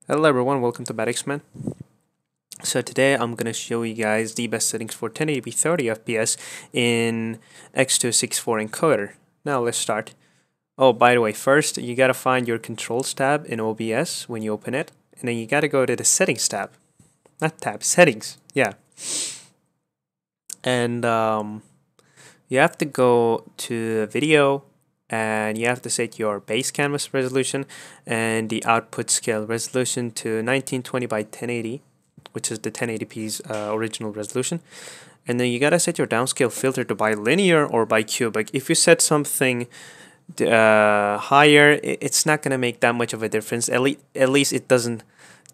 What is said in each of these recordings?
Hello everyone, welcome to X-Men. So today I'm going to show you guys the best settings for 1080p 30 FPS in x264 encoder. Now let's start. Oh, by the way, first you got to find your controls tab in OBS when you open it, and then you got to go to the settings tab. Not tab, settings. Yeah. And you have to go to video, and you have to set your base canvas resolution and the output scale resolution to 1920 by 1080, which is the 1080p's original resolution. And then you gotta set your downscale filter to bilinear or bicubic. If you set something higher, it's not gonna make that much of a difference. At least it doesn't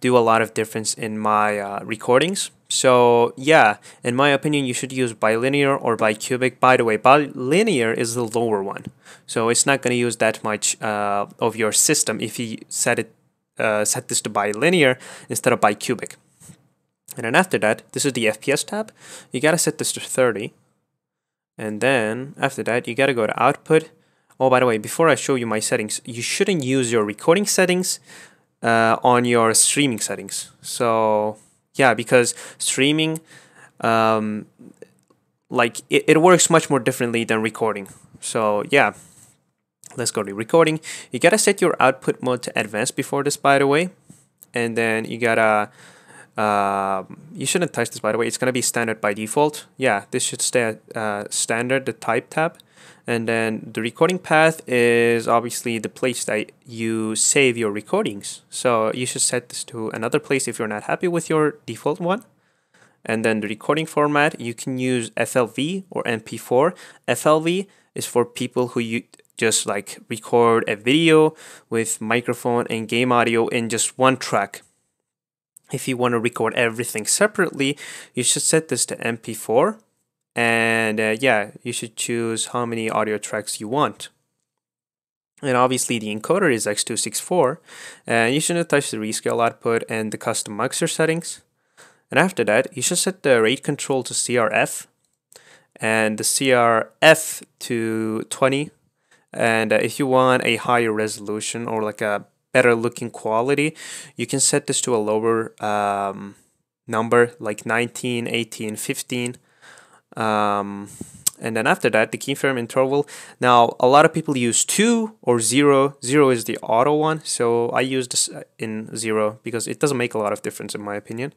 do a lot of difference in my recordings. So yeah, in my opinion, you should use bilinear or bicubic. By the way, bilinear is the lower one, so it's not going to use that much of your system if you set this to bilinear instead of bicubic. And then after that, this is the FPS tab. You gotta set this to 30, and then after that, you gotta go to output. Oh, by the way, before I show you my settings, you shouldn't use your recording settings on your streaming settings. So yeah, because streaming, like it works much more differently than recording. So yeah, let's go to recording. You gotta set your output mode to advanced before this, by the way, and then you gotta you shouldn't touch this, by the way. It's gonna be standard by default. Yeah, this should stay at standard, the type tab. And then the recording path is obviously the place that you save your recordings. So you should set this to another place if you're not happy with your default one. And then the recording format, you can use FLV or MP4. FLV is for people who just like record a video with microphone and game audio in just one track. If you want to record everything separately, you should set this to MP4. And yeah, you should choose how many audio tracks you want. And obviously the encoder is x264, and you shouldn't touch the rescale output and the custom mixer settings. And after that, you should set the rate control to CRF and the CRF to 20. And if you want a higher resolution or like a better looking quality, you can set this to a lower number like 19, 18, 15. And then after that, the keyframe interval. Now, a lot of people use 2 or 0. 0 is the auto one, so I use this in 0 because it doesn't make a lot of difference in my opinion.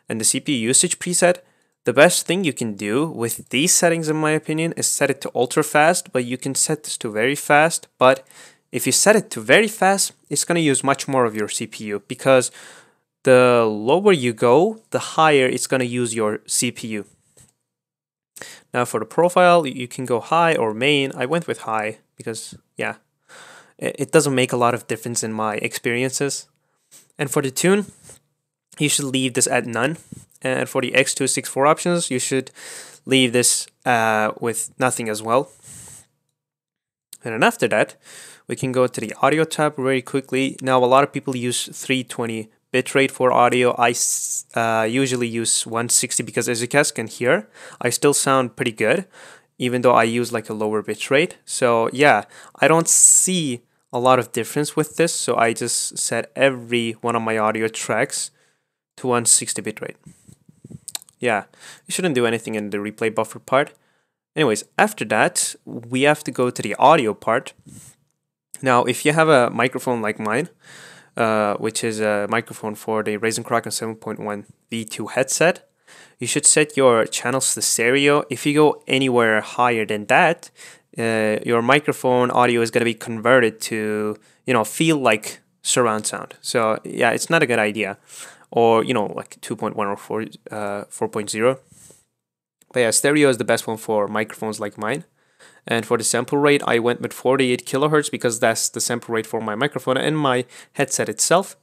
And the CPU usage preset, the best thing you can do with these settings in my opinion is set it to ultra fast, but you can set this to very fast. But if you set it to very fast, it's going to use much more of your CPU because the lower you go, the higher it's going to use your CPU. Now for the profile, you can go high or main. I went with high because, yeah, it doesn't make a lot of difference in my experiences. And for the tune, you should leave this at none. And for the x264 options, you should leave this with nothing as well. And then after that, we can go to the audio tab very quickly. Now, a lot of people use 320 bitrate for audio. I usually use 160 because as you guys can hear, I still sound pretty good, even though I use like a lower bitrate. So yeah, I don't see a lot of difference with this. So I just set every one of my audio tracks to 160 bitrate. Yeah, you shouldn't do anything in the replay buffer part. Anyways, after that, we have to go to the audio part. Now, if you have a microphone like mine, which is a microphone for the Razer Kraken 7.1 V2 headset, you should set your channels to stereo. If you go anywhere higher than that, your microphone audio is going to be converted to, feel like surround sound. So yeah, it's not a good idea. Or, like 2.1 or 4.0. But yeah, stereo is the best one for microphones like mine. And for the sample rate, I went with 48 kilohertz because that's the sample rate for my microphone and my headset itself.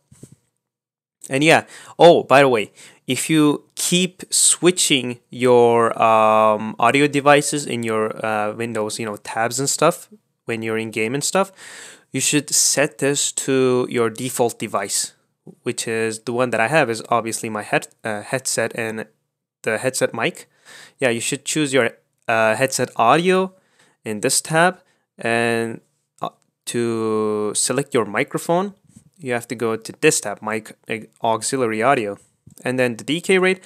And yeah, oh, by the way, if you keep switching your audio devices in your Windows, tabs and stuff, when you're in game and stuff, you should set this to your default device, which is the one that I have is obviously my headset and the headset mic. Yeah, you should choose your headset audio in this tab and to select your microphone you have to go to this tab, mic auxiliary audio, and then the decay rate.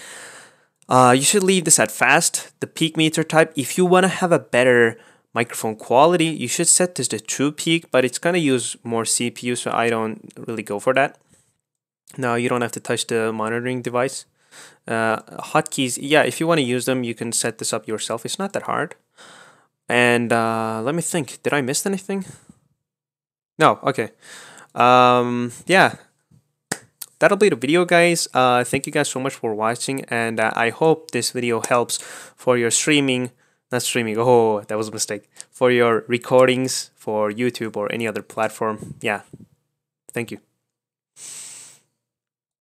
You should leave this at fast. The peak meter type, if you want to have a better microphone quality, you should set this to true peak, but it's gonna use more CPU, so I don't really go for that. Now you don't have to touch the monitoring device. Hotkeys, yeah, if you want to use them, you can set this up yourself. It's not that hard. And let me think, did I miss anything? No, okay. Yeah, that'll be the video, guys. Thank you guys so much for watching, and I hope this video helps for your streaming, not streaming, oh, that was a mistake, for your recordings for YouTube or any other platform. Yeah, thank you.